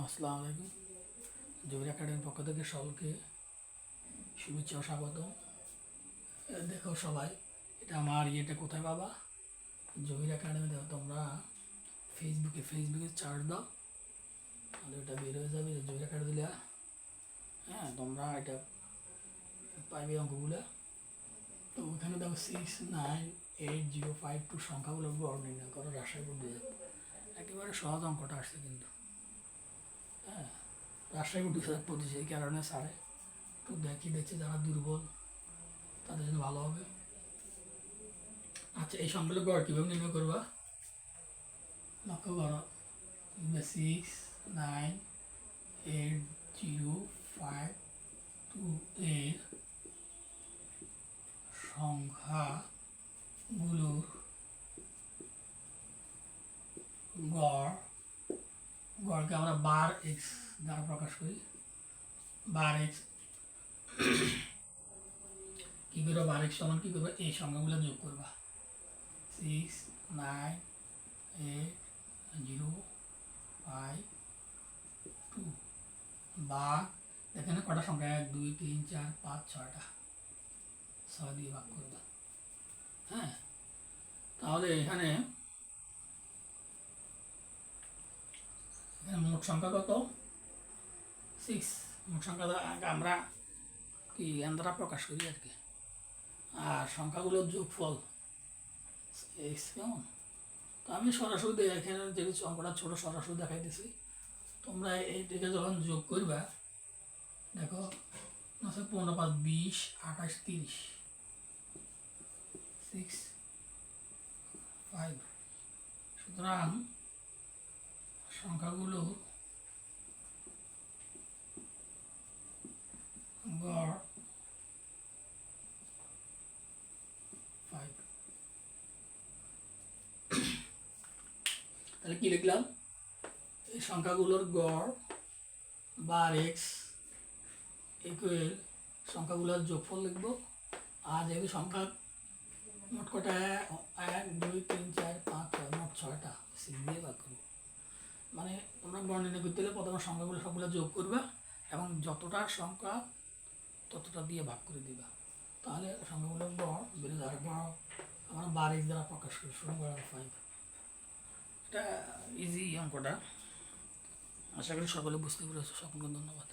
আসসালামু আলাইকুম। জহির একাডেমির পক্ষ থেকে সকলকে শুভেচ্ছা ও স্বাগত। দেখো সবাই, এটা আমার ইয়েটা কোথায় পাবা? জহির একাডেমি। দেখো তোমরা ফেসবুকে চার্জ দাও, তাহলে এটা বের হয়ে যাবে জহির একাডেমি দিলে। হ্যাঁ, তোমরা এটা পাইবে অঙ্কগুলো। তো ওখানে দেখো 698052 সংখ্যাগুলো গড় নির্ণয় করো, রাজশাহী বোর্ড দিয়ে একেবারে সহজ অঙ্কটা আসছে কিন্তু। হ্যাঁ, রাজশাহী বোর্ড পদ্ধতি সেই কারণে সারে তো দেখছে যারা দুর্বল তাদের জন্য ভালো হবে। আচ্ছা, এই সংখ্যাগুলো গড় কীভাবে নির্ণয় করবা? লক্ষ্য করো, 698052 এর সংখ্যাগুলোর গড়কে আমরা বার এক্স দ্বারা প্রকাশ করি। বার এক্স কী করবো? বার এক্স সমান কী করবো? এই সংখ্যাগুলো যোগ করবা। 698052 বা এখানে কটা সংখ্যা? 1 2 3 4 5 6টা, 6 দিয়ে ভাগ করবা। হ্যাঁ, তাহলে এখানে মোট সংখ্যা কত? 6। মোট সংখ্যা আমরা কি দ্বারা প্রকাশ করি আর কি। আর সংখ্যাগুলোর যোগফল এক্স কেমন? তো আমি সরাসরি এখানে যেহেতু অঙ্কটা ছোটো সরাসরি দেখাইতেছি। তোমরা এইটাকে যখন যোগ করবা, দেখো 15 5 20 28 30 6 5। সুতরাং সংখ্যাগুলো গড় 5। তাহলে কি লিখলাম? এই সংখ্যাগুলোর গড় বার এক্স ইকুয়াল সংখ্যাগুলোর যোগফল লিখবো। আর যেহেতু সংখ্যা মোট কটা 1 2 3 4 5 6, মোট 6টা, 6 দিয়ে ভাগ করবো। মানে তোমরা গড় নির্ণয় করতে হলে প্রথমে সংখ্যাগুলো সবগুলো যোগ করবা এবং যতটা সংখ্যা ততটা দিয়ে ভাগ করে দিবা, তাহলে সংখ্যাগুলোর গড় বেড়ে যাবে। গড় আমরা বার এক্স দ্বারা প্রকাশ করি, শুরু করা 5। এটা ইজি অঙ্কটা। আশা করি সকলে বুঝতে পেরেছো। সকলকে ধন্যবাদ।